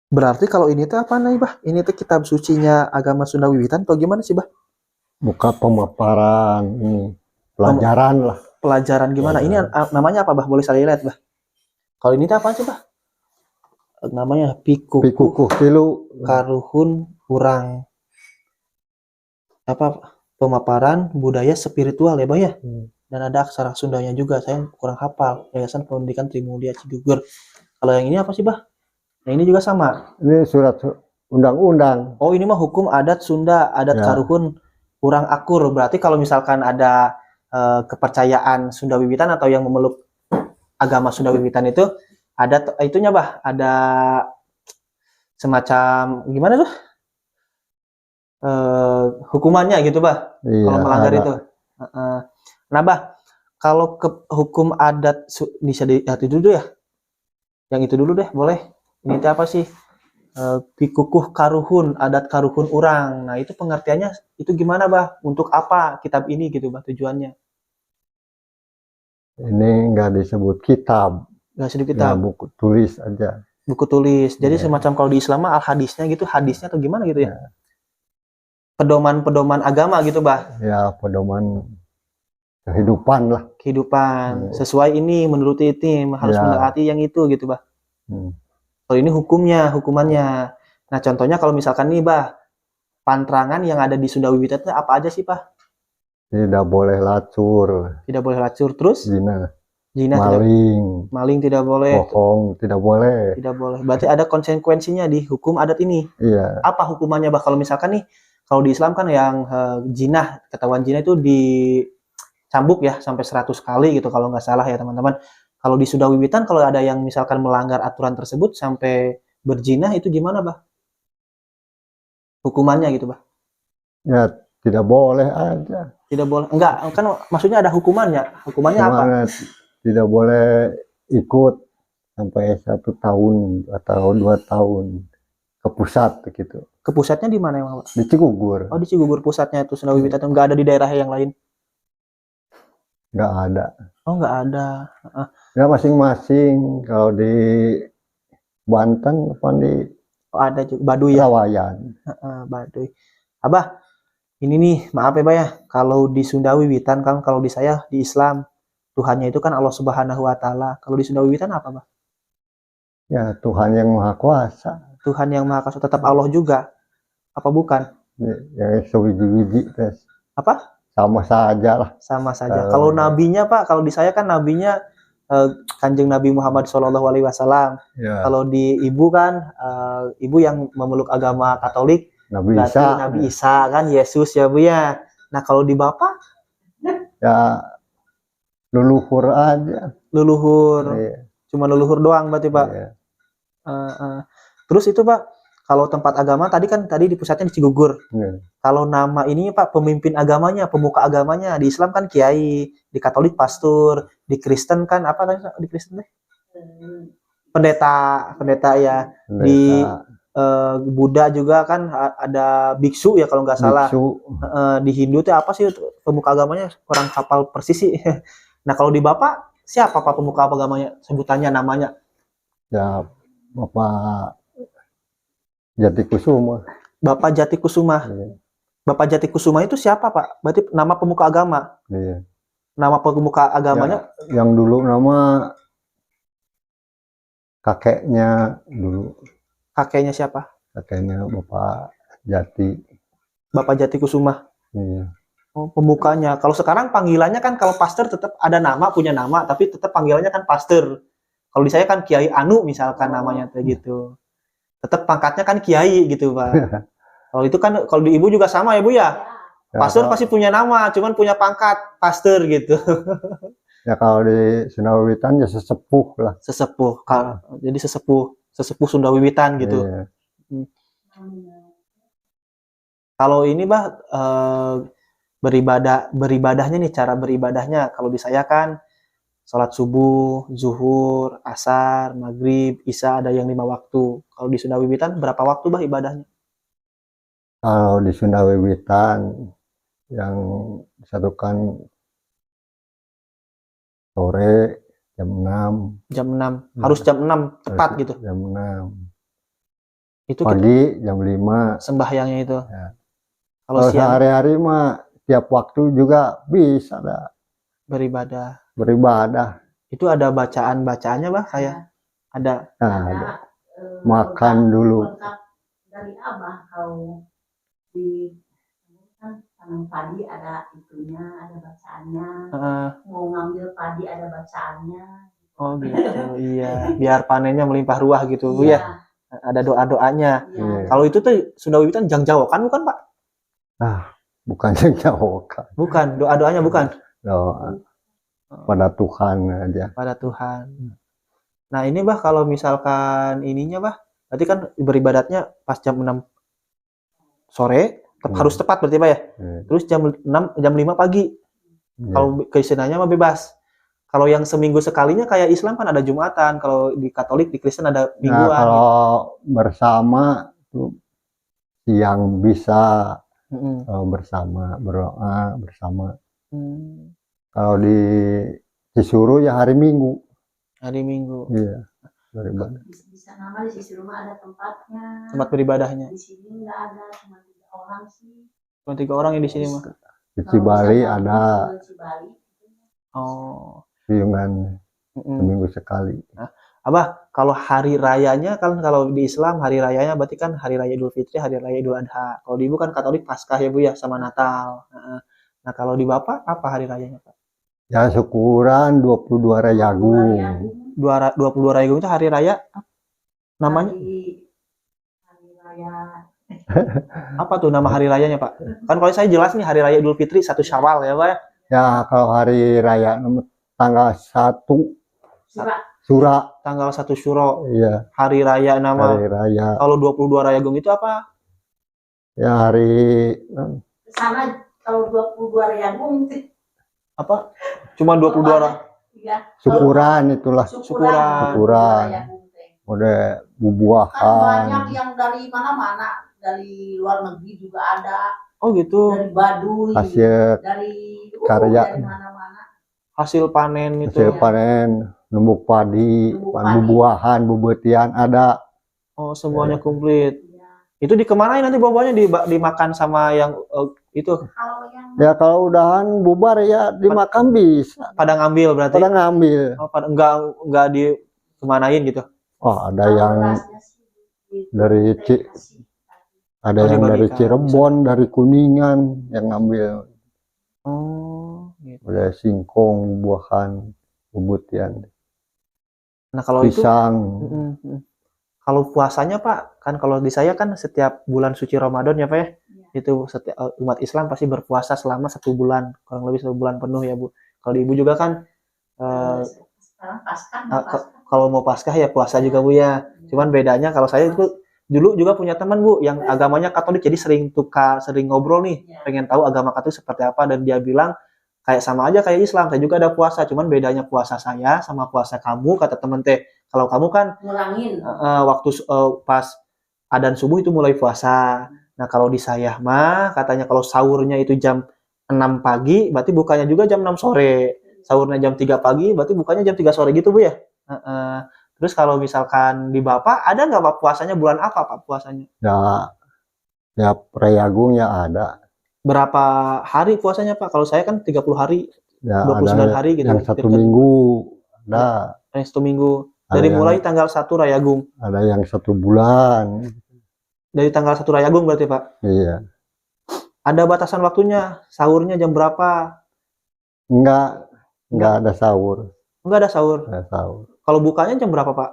Berarti kalau ini tuh apa nih, Bah? Ini tuh kitab sucinya agama Sunda Wiwitan atau gimana sih, Bah? Buka pemaparan ini Pem- pelajaran lah. Pelajaran gimana? Ini Pelajaran. namanya apa, Bah? Boleh saya lihat, Bah? Kalau ini tuh apa sih, Bah? Namanya Pikukuh Pikukuh tilu. Karuhun Urang. Apa pemaparan budaya spiritual ya, Bah ya? Dan ada aksara Sundanya juga, saya kurang hafal. Yayasan Pendidikan Trimulia Cigugur. Kalau yang ini apa sih, Bah? Yang ini juga sama. Ini surat undang-undang. Oh, ini mah hukum adat Sunda, adat Ya, Karuhun kurang akur. Berarti kalau misalkan ada kepercayaan Sunda Wiwitan atau yang memeluk agama Sunda Wiwitan itu ada itunya, Bah, ada semacam gimana tuh? Hukumannya gitu, Bah. iya Kalau melanggar ada. itu. Nah, Bah, kalau ke hukum adat bisa dilihat dulu ya. Yang itu dulu deh, boleh. Ini apa sih? Pikukuh Karuhun, adat Karuhun Urang. Nah, itu pengertiannya itu gimana, Bah? Untuk apa kitab ini gitu, Bah, tujuannya? Ini nggak disebut kitab, Nggak sedikit ya kitab, buku tulis aja. buku tulis. Jadi Ya, semacam kalau di Islam al hadisnya gitu, hadisnya atau gimana gitu ya? ya, Pedoman-pedoman agama gitu, Bah. ya pedoman kehidupan lah. Kehidupan Ya, sesuai ini, menurut ini harus ya. menaati yang itu gitu, Bah. Hmm. Kalau ini hukumnya, hukumannya. Nah, contohnya kalau misalkan nih, Bah, pantrangan yang ada di Sunda Wiwitan itu apa aja sih, Bah? Tidak boleh lacur, Tidak boleh lacur, terus zina, zina tidak, maling, maling tidak boleh, bohong tidak boleh. tidak boleh. Berarti ada konsekuensinya di hukum adat ini. Iya, Apa hukumannya, Bah? Kalau misalkan nih, kalau di Islam kan yang jinah, ketahuan jinah itu dicambuk ya sampai 100 kali gitu kalau nggak salah ya, teman-teman. Kalau di Sunda Wiwitan kalau ada yang misalkan melanggar aturan tersebut sampai berzina itu gimana, Bah? Hukumannya gitu, Bah. ya tidak boleh aja. Tidak boleh. Enggak, kan maksudnya ada hukumannya. Hukumannya apa? Semangat, tidak boleh ikut sampai 1 tahun atau 2 tahun ke pusat gitu. Ke pusatnya di mana emang, Pak? Di Cigugur Oh, di Cigugur pusatnya itu Sunda Wiwitan. Enggak ada di daerah yang lain. nggak ada. Oh, enggak ada. Ya masing-masing. Kalau di Banten apa di Oh, ada juga Baduy ya. Rawayan. Baduy. Abah, ini nih, maaf ya, Bah ya. Kalau di Sunda Wiwitan kan kalau di saya di Islam Tuhannya itu kan Allah Subhanahu wa taala. Kalau di Sunda Wiwitan apa, Bah? Ya Tuhan yang Maha Kuasa. Tuhan yang Maha Kuasa tetap Allah juga. Apa bukan? Yang sewiji-wiji Apa? sama saja lah. Sama saja. Kalau nabinya, Pak, kalau di saya kan nabinya Kanjeng Nabi Muhammad Shallallahu Alaihi Wasallam. Ya, Kalau di ibu kan ibu yang memeluk agama Katolik, Nabi berarti Isa. Nabi Isa kan Yesus ya, Bu ya. Nah, kalau di Bapak Ya leluhur aja. leluhur, Iya, cuma leluhur doang berarti, Pak. iya. Uh, uh. Terus itu, Pak, kalau tempat agama tadi kan tadi di pusatnya di Cigugur. Iya. Kalau nama ini, Pak, pemimpin agamanya, pemuka agamanya di Islam kan kiai, di Katolik pastor, di Kristen kan apa tadi di Kristen deh? Pendeta, pendeta ya. Di Pendeta, Buddha juga kan ada biksu ya kalau nggak salah. biksu. Di Hindu itu apa sih pemuka agamanya? Kurang hafal persis sih. Nah, kalau di Bapak siapa Pak pemuka agamanya? Sebutannya namanya? Ya Bapak Jati Kusuma. Bapak Jati Kusuma. Iya, Bapak Jati Kusuma itu siapa, Pak? Berarti nama pemuka agama. iya. Nama pemuka agamanya Ya, yang dulu nama kakeknya dulu, kakeknya siapa? kakeknya Bapak Jati. Bapak Jati Kusuma. Iya. Oh, pemukanya. Kalau sekarang panggilannya kan kalau pastor tetap ada nama, punya nama, tapi tetap panggilannya kan pastor. Kalau di saya kan Kiai Anu misalkan namanya kayak gitu. Tetap pangkatnya kan Kiai gitu, Pak. Kalau itu kan kalau di Ibu juga sama ya, Bu ya. Ya, Pastor pasti punya nama, cuman punya pangkat pastor gitu. ya kalau di Sunda Wiwitan ya sesepuh lah. Sesepuh. Jadi sesepuh Sunda Wiwitan gitu. Iya. Hmm. Kalau ini, Bah, beribadahnya nih, cara beribadahnya. Kalau di saya kan sholat subuh, zuhur, asar, maghrib, isya ada yang 5 waktu. Kalau di Sunda Wiwitan berapa waktu, Bah, ibadahnya? Kalau di Sunda Wiwitan yang disatukan sore jam 6. Jam 6. Harus jam 6 tepat gitu. Jam 6. Itu kita pagi jam 5. sembahyangnya itu. Ya. Kalau Kalau siang sehari-hari mah tiap waktu juga bisa dah beribadah. beribadah. Itu ada bacaan-bacaannya, Bah, kayak ada Nah, ada. Makan dulu. lengkap dari Abah kalau di kan tanam padi ada itunya, ada bacaannya. eh, Mau ngambil padi ada bacaannya. oh gitu. Iya, biar panennya melimpah ruah gitu, Bu Iya, ya. Ada doa-doanya. iya. Iya. Kalau itu tuh Sunda Wiwitan jangjawakan bukan, Pak? Bukan yang jauh kan. Bukan, doa-doanya bukan Doa pada Tuhan aja. pada Tuhan. Nah, ini Bah kalau misalkan ininya Bah, berarti kan beribadatnya pas jam 6 sore, harus tepat berarti Pak ya. Iya. Terus jam 5 pagi. Iya. Kalau keisenanya mah bebas. Kalau yang seminggu sekalinya kayak Islam kan ada Jumatan, kalau di Katolik, di Kristen ada Nah, mingguan. kalau bersama tuh siang bisa Mm-mm. kalau bersama berdoa bersama. Hmm, Kalau di disuruh ya hari Minggu. hari Minggu Iya. Beribadah. Bisa nama di sisi rumah ada tempatnya. tempat beribadahnya. Di sini nggak ada, cuma 3 orang sih. Cuma 3 orang yang di sini mah. Di Cibali ada Di Cibali. Oh. piungan Mm-mm. seminggu sekali. Abah, kalau hari rayanya kan kalau di Islam hari rayanya berarti kan hari raya Idul Fitri, hari raya Idul Adha. Kalau di Ibu kan Katolik Paskah ya Bu ya sama Natal. Nah, kalau di Bapak apa hari rayanya Pak? Ya syukuran 22 Rayagung. 22 Raya Gong itu hari raya namanya Hari raya. apa tuh nama hari rayanya Pak? Kan kalau saya jelas nih hari raya Idul Fitri 1 Syawal ya Pak ya. Ya kalau hari raya tanggal 1 Surat. Sura. Tanggal 1 Syuro. Iya, Hari raya nama. hari raya. Kalau 22 Raya Gong itu apa? Ya hari Sana kalau 22 Rayagung Apa? Cuma 22 orang. ya syukuran itulah. Syukuran. Udah kan banyak bubuahan. yang dari mana-mana, dari luar negeri juga ada, Oh gitu. dari Baduy, Hasil dari karya. dari mana-mana. Hasil panen itu. hasil panen, numbuk padi, Numbuk padi. bubuahan, bubutian ada. Oh, semuanya komplit. Ya. Itu dikemanain nanti buah-buahnya dimakan sama yang itu Kalau yang Ya kalau udahan bubar ya dimakan bisa. pada ngambil berarti. Pada ngambil. Oh, pada enggak dikemanain gitu. Oh ada kalau yang berasnya sih dari dikasih. ada Oh, yang dari dibagikan, Cirebon, dari Kuningan yang ngambil. Oh, gitu. Udah singkong, buahan, bubutian, Nah, kalau itu pisang. mm. Kalau puasanya Pak, kan kalau di saya kan setiap bulan suci Ramadan ya Pak ya. Itu setiap umat Islam pasti berpuasa selama 1 bulan, kurang lebih 1 bulan penuh ya Bu. Kalau di Ibu juga kan Sekarang Paskah, kalau mau Paskah ya puasa juga Bu ya. Cuman bedanya kalau saya itu dulu juga punya teman Bu yang agamanya Katolik, jadi sering ngobrol nih, Ya. pengen tahu agama Katolik seperti apa, dan dia bilang kayak sama aja kayak Islam, saya juga ada puasa, cuman bedanya puasa saya sama puasa kamu, kata temen teh. Kalau kamu kan ngurangin. waktu pas adzan subuh itu mulai puasa. Nah, kalau di saya mah katanya kalau sahurnya itu jam 6 pagi, berarti bukanya juga jam 6 sore. Sahurnya jam 3 pagi, berarti bukanya jam 3 sore gitu Bu ya. Terus kalau misalkan di Bapak ada nggak Pak puasanya bulan apa Pak puasanya? Ya Rayagung ya ada. Berapa hari puasanya Pak? Kalau saya kan 30 hari, Ya 29 ada hari gitu. yang 1 minggu ada. 1 minggu. Ada Dari yang- mulai tanggal 1 Rayagung. Ada yang 1 bulan. Dari tanggal 1 Rayagung berarti Pak. Iya. Ada batasan waktunya, sahurnya jam berapa? Enggak ada sahur. Enggak ada sahur. Enggak sahur. Kalau bukanya jam berapa Pak?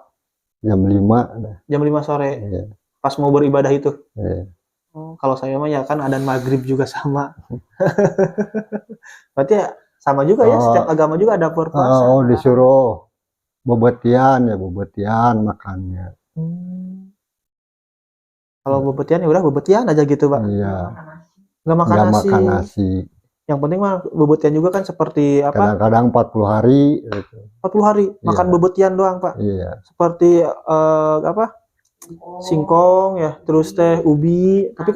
Jam 5 ada. Jam 5 sore. Iya. Pas mau beribadah itu. Iya. Oh, kalau saya mah ya kan adzan maghrib juga sama. Berarti ya sama juga ya, setiap agama juga ada berpuasa. Oh, disuruh bobetian ya bobetian makannya. Kalau bebetian ya udah bebetian aja gitu Pak. Iya. Nggak makan Enggak nasi. makan nasi. Yang penting mah bebetian juga kan seperti apa? Kadang-kadang 40 hari gitu. 40 hari makan Iya. bebetian doang Pak. Iya. Seperti apa? Singkong ya, terus teh ubi. Tapi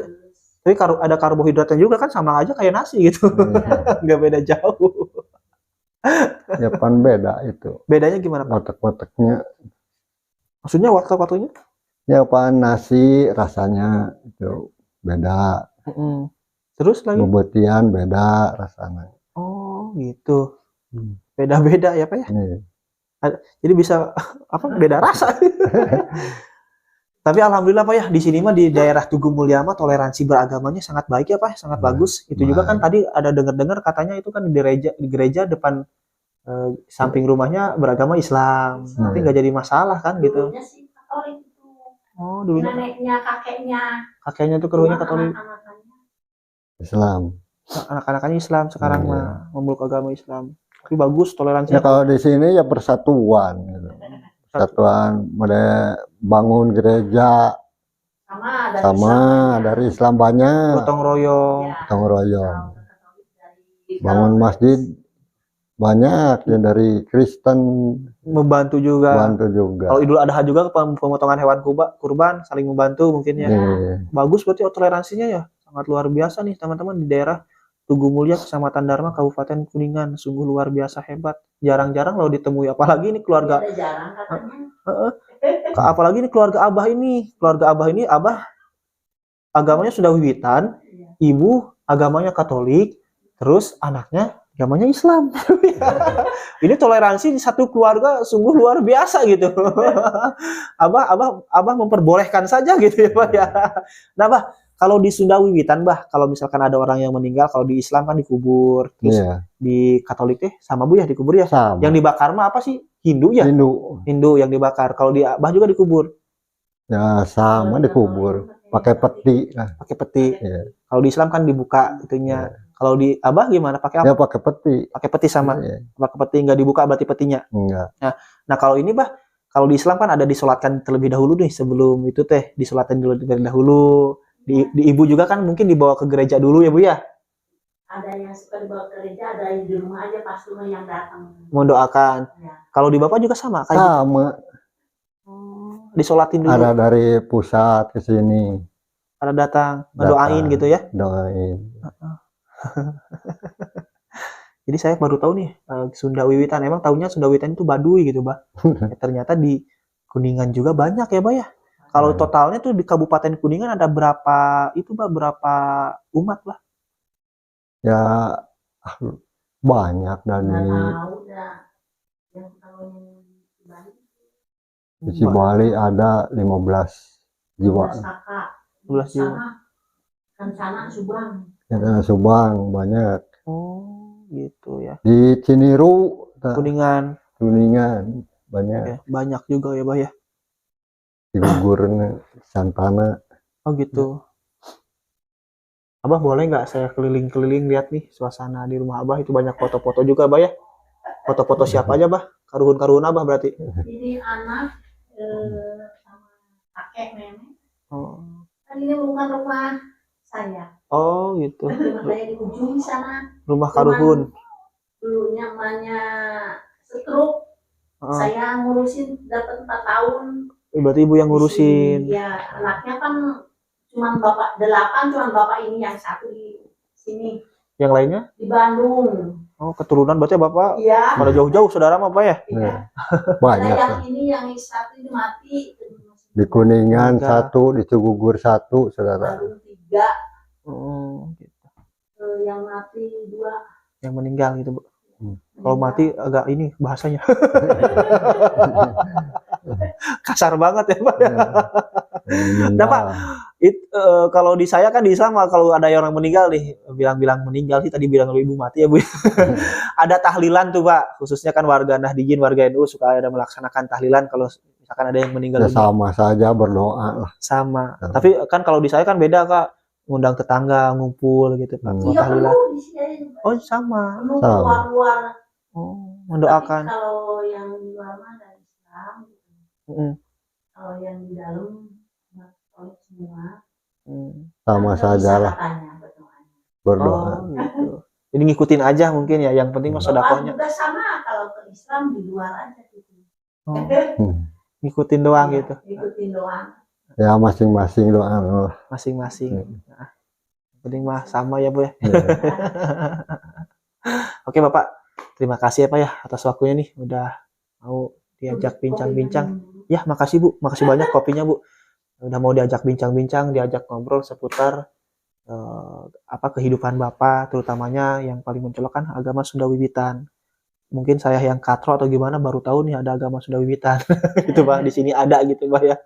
ada karbohidratnya juga kan, sama aja kayak nasi gitu. Iya. Nggak beda jauh. Ya kan beda itu. Bedanya gimana Pak? Watak-wataknya Maksudnya waktu-waktunya? Ya apa nasi rasanya itu beda, Mm-mm. Terus lagi? bebetian beda rasanya. Oh gitu. Hmm. Beda-beda ya Pak ya? Nih. Jadi bisa apa beda rasa. Tapi alhamdulillah Pak ya di sini mah di daerah Tugu Mulya mah toleransi beragamanya sangat baik ya Pak, sangat bagus. Itu juga kan Baik. tadi ada dengar-dengar katanya itu kan di gereja depan samping rumahnya beragama Islam. Tapi nggak jadi masalah kan gitu. Dulunya sih Katolik itu. Oh dulunya Neneknya, kakeknya. kakeknya tuh keruhnya Cuma Katolik, anak-anaknya Islam. anak-anaknya Islam sekarang Iya. mah memeluk agama Islam. Tapi bagus Ya toleransinya. kalau di sini ya persatuan gitu. Persatuan, mulai bangun gereja sama dari sama Islamnya. dari Islam banyak, Gotong royong. Ya, gotong royong. kalau Katolik dari- Bangun kalau masjid banyak ya dari Kristen Membantu juga. bantu juga. Kalau Idul Adha juga pemotongan hewan kurban saling membantu mungkin ya. Nih, Bagus berarti toleransinya ya. Sangat luar biasa nih teman-teman di daerah Tugu Mulya, Kecamatan Dharma, Kabupaten Kuningan. Sungguh luar biasa hebat. Jarang-jarang loh ditemui apalagi ini keluarga ada jarang katanya. apalagi ini keluarga Abah ini. Keluarga Abah ini Abah agamanya sudah wiwitan, Iya. ibu agamanya Katolik, terus anaknya agamanya Islam. Ini toleransi di satu keluarga sungguh luar biasa gitu. Abah memperbolehkan saja gitu ya, Pak ya. Nah, Bah, kalau di Sunda Wiwitan, Bah, kalau misalkan ada orang yang meninggal, kalau di Islam kan dikubur, terus iya, di Katolik sama Bu ya dikubur ya. sama. Yang dibakar mah apa sih? Hindu ya? Hindu Hindu yang dibakar. Kalau di Abah juga dikubur ya sama dikubur pakai peti lah. pakai peti. Iya. Kalau di Islam kan dibuka itunya. Kalau di Abah gimana? Pakai Ya apa? pakai peti. Pakai peti sama. Iya. Pakai peti nggak dibuka berarti petinya. Enggak. Nah kalau ini Bah, kalau di Islam kan ada disolatkan terlebih dahulu nih sebelum itu teh disolatkan dulu terlebih dahulu. Di ibu juga kan mungkin dibawa ke gereja dulu ya Bu ya. Ada yang suka dibawa ke gereja, ada yang di rumah aja pas rumah yang datang. Mendoakan. Ya. Kalau di Bapak juga sama kayak gitu. Sama Disolatin dulu. ada dari pusat ke sini Ada datang ngedoain datang, gitu ya. doain. Jadi saya baru tahu nih Sunda Wiwitan. Emang tahunya Sunda Wiwitan itu Baduy gitu, Bah. Ya, ternyata di Kuningan juga banyak ya, Bah ya. Kalau totalnya tuh di Kabupaten Kuningan ada berapa itu, Bah? Berapa umat, Bah? Ya banyak dari Nggak tahu dah. Yang kalau yang di Bali, di Cibali ada 15 jiwa. 12 kakak. 12 jiwa. Sama Kencana Subang. Ya, Subang banyak. Oh, gitu ya. Di Ciniru, Kuningan. Kuningan banyak. Ya, banyak juga ya, Bah ya. Di Gugur, Santana. Oh, gitu. Abah boleh nggak saya keliling-keliling lihat nih suasana di rumah Abah, itu banyak foto-foto juga, Bah ya. Foto-foto siapa aja, Bah? Karuhun-karuhun Abah berarti. Ini anak sama kakek nenek. Oh. Kan ini bukan rumah saya. Oh, gitu. Rumah saya di ujung sana. Rumah karuhun. Dulunya emaknya stroke. Oh. Saya ngurusin dapat 4 tahun. Berarti ibu yang ngurusin. Ya, anaknya kan cuman bapak 8, cuman bapak ini yang satu di sini. Yang lainnya? Di Bandung. Oh, keturunan berarti Bapak Iya. pada jauh-jauh saudara mah, Pak ya? Iya. Banyak. Ada yang ini yang satu ini mati. Di Kuningan Tiga. 1, di Cigugur 1, saudara. Bandung 3. Oh, gitu. Yang mati 2. Yang meninggal gitu, Bu. Kalau mati agak ini bahasanya. Kasar banget ya, Pak. Nah, Pak, kalau di saya kan di Islam kalau ada orang meninggal nih, bilang-bilang meninggal sih tadi bilang ibu mati ya, Bu. Ada tahlilan tuh, Pak. Khususnya kan warga Nahdijin, warga NU suka ada melaksanakan tahlilan kalau misalkan ada yang meninggal Ya sama saja berdoa lah. sama. Tapi kan kalau di saya kan beda, Kak. Ngundang tetangga, ngumpul gitu, Pak. Kalau Iya, tahlilan. penuh di sini juga. Oh, sama. Penuh Sama. keluar-luar. Oh, mendoakan. Tapi kalau yang di luar mah dari Islam. Mm-mm. Kalau yang di dalam Katolik semua. Sama Nggak saja bisa lah katanya berdoanya. berdoa. Oh, gitu. Jadi ngikutin aja mungkin ya, yang penting mah Doa sedekahnya. juga sama kalau ke Islam di luar aja gitu. Oh, Hmm. ngikutin doang Iya, gitu. Ikutin doang. Ya masing-masing doa lah. Masing-masing. Nah, yang penting mah sama ya, Bu ya. Ya. Oke, Bapak. Terima kasih ya, Pak ya atas waktunya nih udah mau diajak bincang-bincang. Ya, makasih Bu, makasih banyak kopinya Bu. udah mau diajak bincang-bincang, diajak ngobrol seputar apa kehidupan Bapak, terutamanya yang paling mencolok kan agama Sunda Wiwitan. Mungkin saya yang katro atau gimana baru tahu nih ada agama Sunda Wiwitan gitu Pak, di sini ada gitu Pak ya.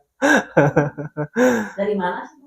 Dari mana sih